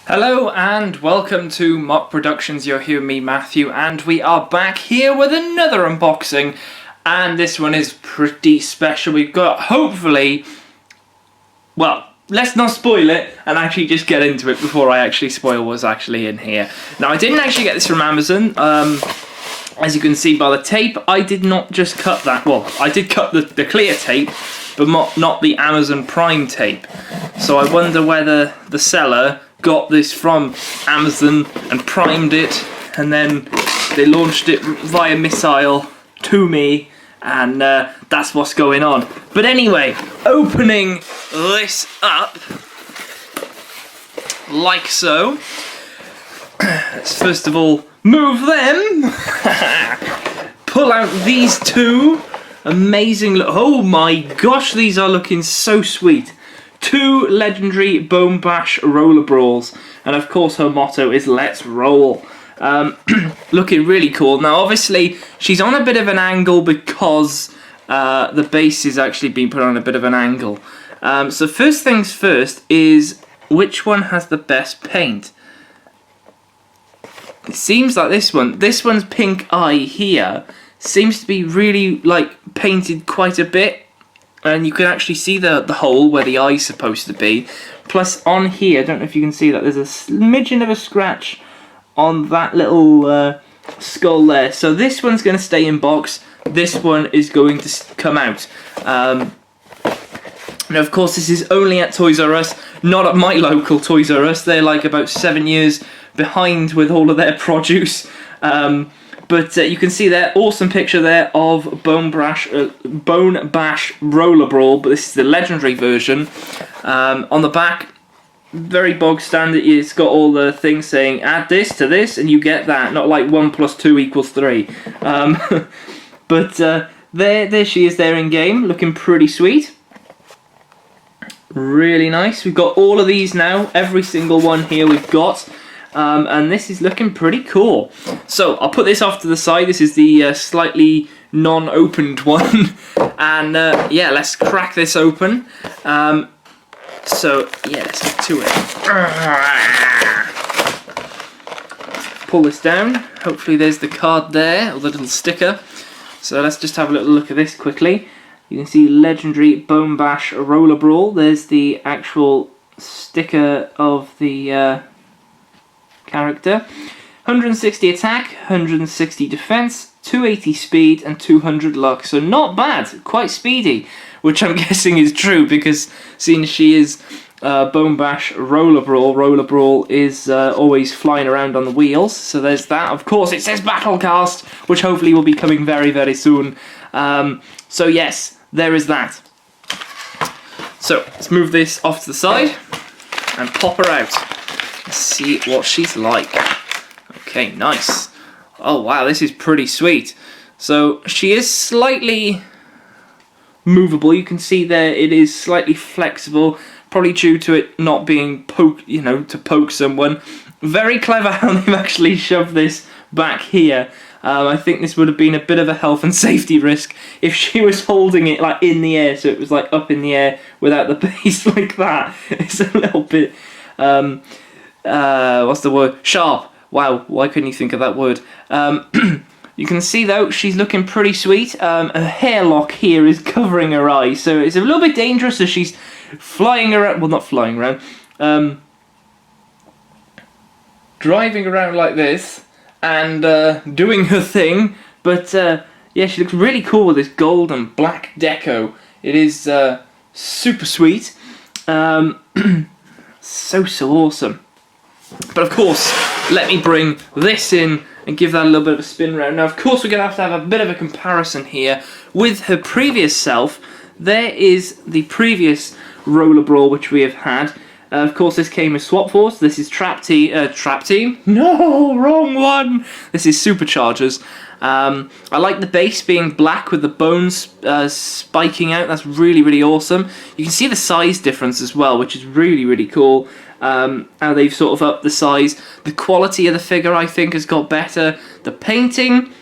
Hello and welcome to Mock Productions. You're here with me, Matthew, and we are back here with another unboxing, and this one is pretty special. We've got, hopefully, well, let's not spoil it and actually just get into it before I actually spoil what's actually in here. Now, I didn't actually get this from Amazon. As you can see by the tape, I did not just cut that. Well, I did cut the clear tape, but not the Amazon Prime tape. So I wonder whether the seller got this from Amazon and primed it, and then they launched it via missile to me, and that's what's going on. But anyway, opening this up like so. Let's first of all move them. Pull out these two amazing. Oh my gosh, these are looking so sweet. Two legendary Bone Bash roller brawls, and of course her motto is "Let's roll." Looking really cool. Now, obviously, she's on a bit of an angle because the base is actually being put on a bit of an angle. So first things first is which one has the best paint. It seems like this one. This one's pink eye here seems to be really like painted quite a bit. And you can actually see the hole where the eye's supposed to be. Plus on here, I don't know if you can see that, there's a smidgen of a scratch on that little skull there. So this one's going to stay in box. This one is going to come out. Now, of course, this is only at Toys R Us, not at my local Toys R Us. They're like about 7 years behind with all of their produce. But you can see that awesome picture there of Bone Bash Roller Brawl, but this is the legendary version. On the back, very bog standard, it's got all the things saying add this to this and you get that, not like 1 + 2 = 3. But there she is there in game, looking pretty sweet. Really nice. We've got all of these now, every single one here we've got. And this is looking pretty cool. So I'll put this off to the side. This is the slightly non-opened one. And yeah, let's crack this open. So yeah, let's get to it. Pull this down. Hopefully there's the card there, or the little sticker. So let's just have a little look at this quickly. You can see legendary Bone Bash Roller Brawl. There's the actual sticker of the character. 160 attack, 160 defense, 280 speed, and 200 luck. So not bad, quite speedy, which I'm guessing is true because seeing she is Bone Bash Roller Brawl, Roller Brawl is always flying around on the wheels. So there's that. Of course, it says Battlecast, which hopefully will be coming very, very soon. So yes, there is that. So let's move this off to the side and pop her out. Let's see what she's like. Okay, nice. Oh wow, this is pretty sweet. So she is slightly movable. You can see there it is slightly flexible, probably due to it not being poked, you know, to poke someone. Very clever how they've actually shoved this back here. I think this would have been a bit of a health and safety risk if she was holding it like in the air, so it was like up in the air without the base like that. It's a little bit what's the word? Sharp. Wow, why couldn't you think of that word? You can see though, she's looking pretty sweet. A hair lock here is covering her eyes, so it's a little bit dangerous as she's flying around, well not flying around, driving around like this and doing her thing. But yeah, she looks really cool with this gold and black deco. It is super sweet. So awesome. But of course, let me bring this in and give that a little bit of a spin round. Now, of course, we're going to have a bit of a comparison here with her previous self. There is the previous Roller Brawl, which we have had. Of course, this came with Swap Force. This is Trap Team. No, wrong one. This is Superchargers. I like the base being black with the bones spiking out. That's really, really awesome. You can see the size difference as well, which is really, really cool. How they've sort of upped the size. The quality of the figure, I think, has got better. The painting,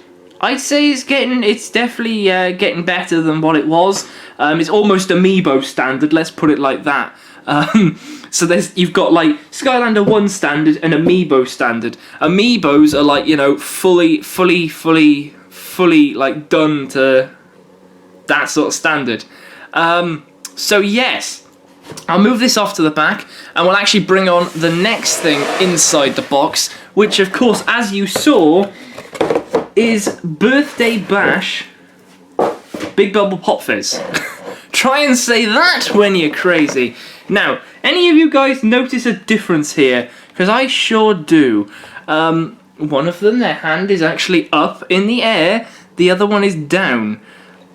I'd say, it's definitely getting better than what it was. It's almost Amiibo standard, let's put it like that. So you've got like Skylander 1 standard and Amiibo standard. Amiibos are like, you know, fully like done to that sort of standard. So yes, I'll move this off to the back and we'll actually bring on the next thing inside the box, which of course, as you saw, is Birthday Bash Big Bubble Pop Fizz. Try and say that when you're crazy. Now, any of you guys notice a difference here? Because I sure do. One of them, their hand is actually up in the air, the other one is down.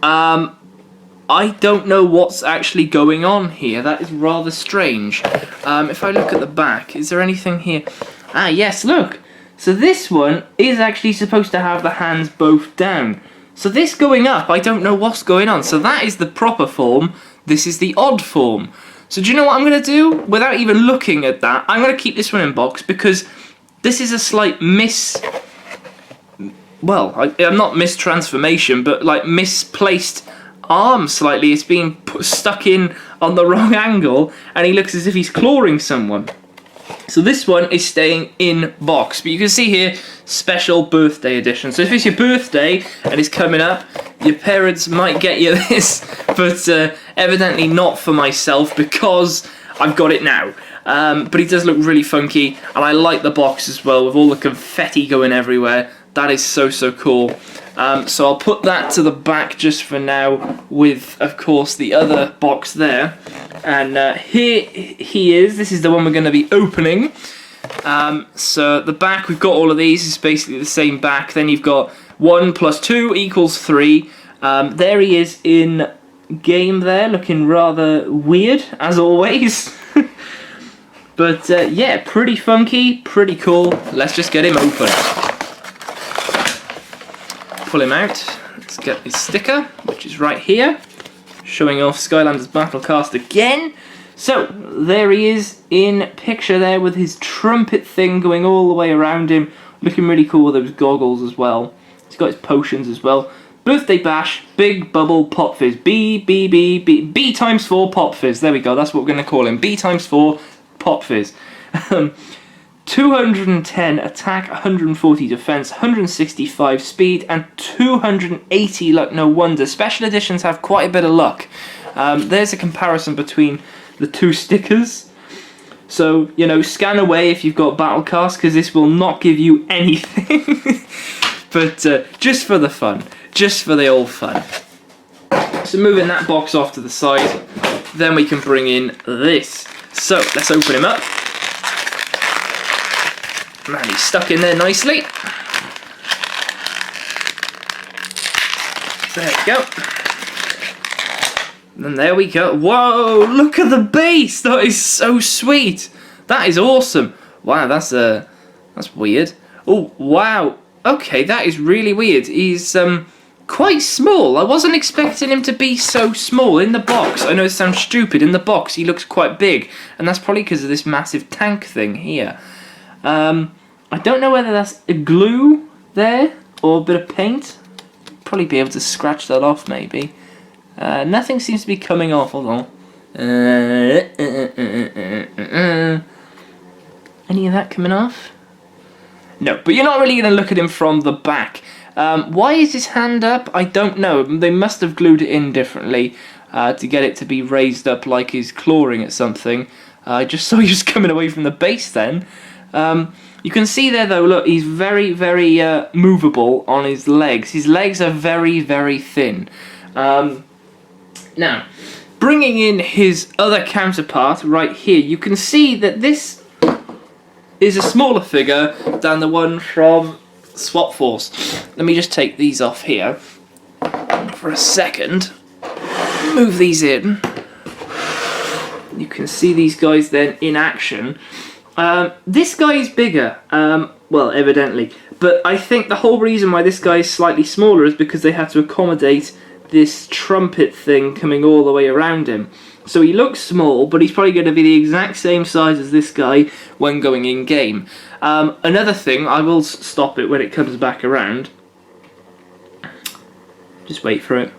I don't know what's actually going on here. That is rather strange. If I look at the back, is there anything here? Ah, yes, look. So this one is actually supposed to have the hands both down. So this going up, I don't know what's going on. So that is the proper form. This is the odd form. So do you know what I'm going to do? Without even looking at that, I'm going to keep this one in box because this is a slight well, I'm not mistransformation, but like misplaced arm slightly. It's being stuck in on the wrong angle and he looks as if he's clawing someone. So this one is staying in box, but you can see here, special birthday edition. So if it's your birthday and it's coming up, your parents might get you this, but evidently not for myself because I've got it now. But it does look really funky, and I like the box as well with all the confetti going everywhere. That is so cool. So I'll put that to the back just for now with, of course, the other box there. And here he is. This is the one we're going to be opening. So the back, we've got all of these. It's basically the same back. Then you've got 1 + 2 = 3. There he is in game there, looking rather weird, as always. But yeah, pretty funky, pretty cool. Let's just get him open. Pull him out. Let's get his sticker, which is right here, showing off Skylanders Battlecast again. So there he is in picture there with his trumpet thing going all the way around him, looking really cool with those goggles as well. He's got his potions as well. Birthday Bash Big Bubble Pop Fizz. B times 4 Pop Fizz. There we go. That's what we're going to call him. B times 4 Pop Fizz. 210 attack, 140 defense, 165 speed, and 280 luck. No wonder. Special editions have quite a bit of luck. There's a comparison between the two stickers. So, you know, scan away if you've got Battlecast, because this will not give you anything. But just for the fun. Just for the old fun. So moving that box off to the side, then we can bring in this. So, let's open him up. Man, he's stuck in there nicely. There we go. And there we go. Whoa, look at the base. That is so sweet. That is awesome. Wow, that's weird. Oh, wow. Okay, that is really weird. He's quite small. I wasn't expecting him to be so small in the box. I know it sounds stupid. In the box, he looks quite big. And that's probably because of this massive tank thing here. I don't know whether that's a glue there or a bit of paint. Probably be able to scratch that off maybe. Nothing seems to be coming off. Hold on. Any of that coming off? No, but you're not really going to look at him from the back. Why is his hand up? I don't know. They must have glued it in differently to get it to be raised up like he's clawing at something. I just saw he was coming away from the base then. You can see there though, look, he's very movable on his legs. His legs are very thin. Now, bringing in his other counterpart right here, you can see that this is a smaller figure than the one from Swap Force. Let me just take these off here for a second. Move these in. You can see these guys then in action. This guy is bigger, well, evidently, but I think the whole reason why this guy is slightly smaller is because they had to accommodate this trumpet thing coming all the way around him. So he looks small, but he's probably going to be the exact same size as this guy when going in game. Another thing, I will stop it when it comes back around. Just wait for it.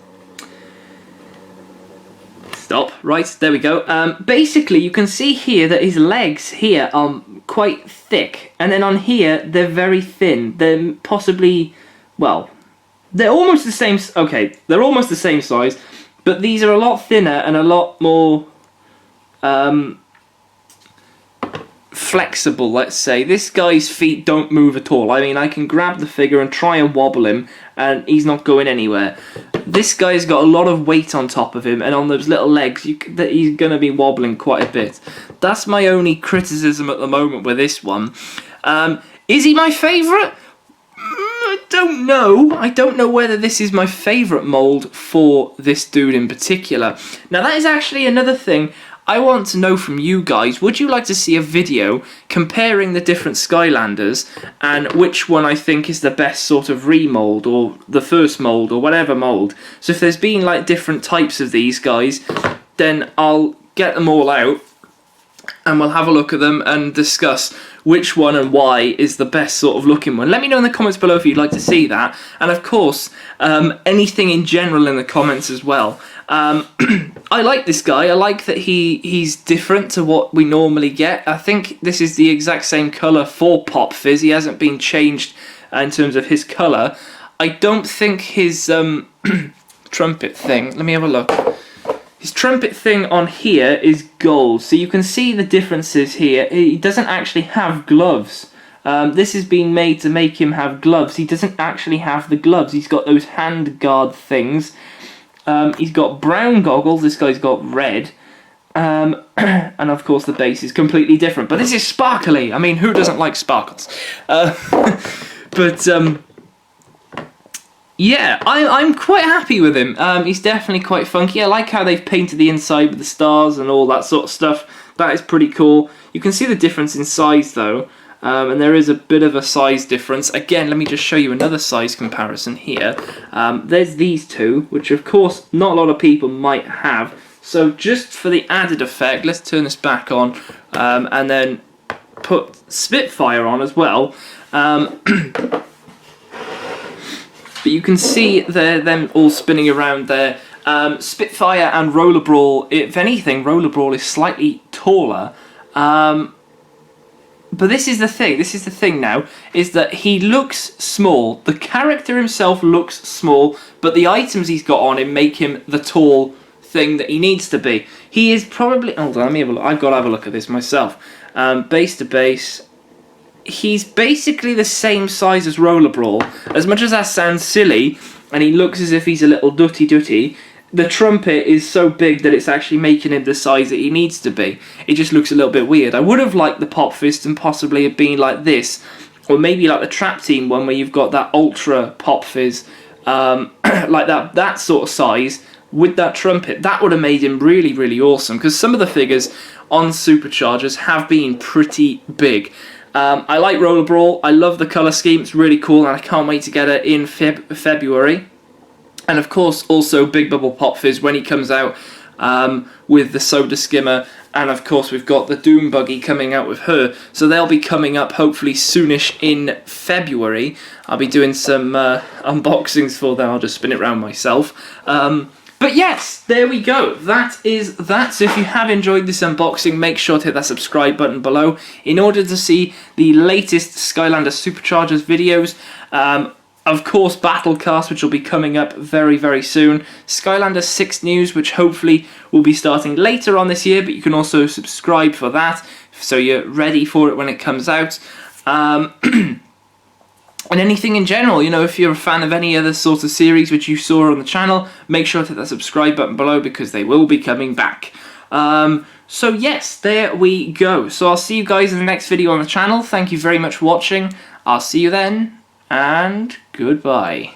Stop. Right, there we go. Basically, you can see here that his legs here are quite thick, and then on here they're very thin. They're possibly, well, they're almost the same. Okay, they're almost the same size, but these are a lot thinner and a lot more flexible, let's say. This guy's feet don't move at all. I mean, I can grab the figure and try and wobble him, and he's not going anywhere. This guy's got a lot of weight on top of him, and on those little legs, he's going to be wobbling quite a bit. That's my only criticism at the moment with this one. Is he my favourite? I don't know. I don't know whether this is my favourite mould for this dude in particular. Now, that is actually another thing I want to know from you guys. Would you like to see a video comparing the different Skylanders and which one I think is the best sort of remold, or the first mold, or whatever mold? So if there's been like different types of these guys, then I'll get them all out and we'll have a look at them and discuss which one and why is the best sort of looking one. Let me know in the comments below if you'd like to see that, and of course anything in general in the comments as well. I like this guy. I like that he's different to what we normally get. I think this is the exact same colour for Pop Fizz. He hasn't been changed in terms of his colour. I don't think his trumpet thing, let me have a look. His trumpet thing on here is gold, so you can see the differences here. He doesn't actually have gloves. This has been made to make him have gloves. He doesn't actually have the gloves. He's got those hand guard things. He's got brown goggles. This guy's got red. And of course the base is completely different. But this is sparkly. I mean, who doesn't like sparkles? Yeah, I'm quite happy with him. He's definitely quite funky. I like how they've painted the inside with the stars and all that sort of stuff. That is pretty cool. You can see the difference in size though. And there is a bit of a size difference. Again, let me just show you another size comparison here. There's these two, which of course not a lot of people might have. So just for the added effect, let's turn this back on and then put Spitfire on as well. But you can see them all spinning around there. Spitfire and Roller Brawl, if anything, Roller Brawl is slightly taller. But this is the thing now, is that he looks small. The character himself looks small, but the items he's got on him make him the tall thing that he needs to be. He is probably, hold on, let me have a look. I've got to have a look at this myself. Base to base, he's basically the same size as Roller Brawl. As much as that sounds silly, and he looks as if he's a little dutty, the trumpet is so big that it's actually making him the size that he needs to be. It just looks a little bit weird. I would have liked the Pop Fist and possibly have been like this, or maybe like the Trap Team one where you've got that Ultra Pop Fizz, like that sort of size with that trumpet. That would have made him really, really awesome, because some of the figures on Superchargers have been pretty big. I like Roller Brawl. I love the colour scheme. It's really cool, and I can't wait to get it in February. And of course, also Big Bubble Pop Fizz when he comes out with the Soda Skimmer. And of course, we've got the Doom Buggy coming out with her. So they'll be coming up hopefully soonish in February. I'll be doing some unboxings for them. I'll just spin it around myself. But yes, there we go. That is that. So if you have enjoyed this unboxing, make sure to hit that subscribe button below in order to see the latest Skylanders Superchargers videos. Of course, Battlecast, which will be coming up very, very soon. Skylanders 6 News, which hopefully will be starting later on this year, but you can also subscribe for that, so you're ready for it when it comes out. And anything in general, you know, if you're a fan of any other sort of series which you saw on the channel, make sure to hit that subscribe button below, because they will be coming back. So yes, there we go. So I'll see you guys in the next video on the channel. Thank you very much for watching. I'll see you then, and goodbye.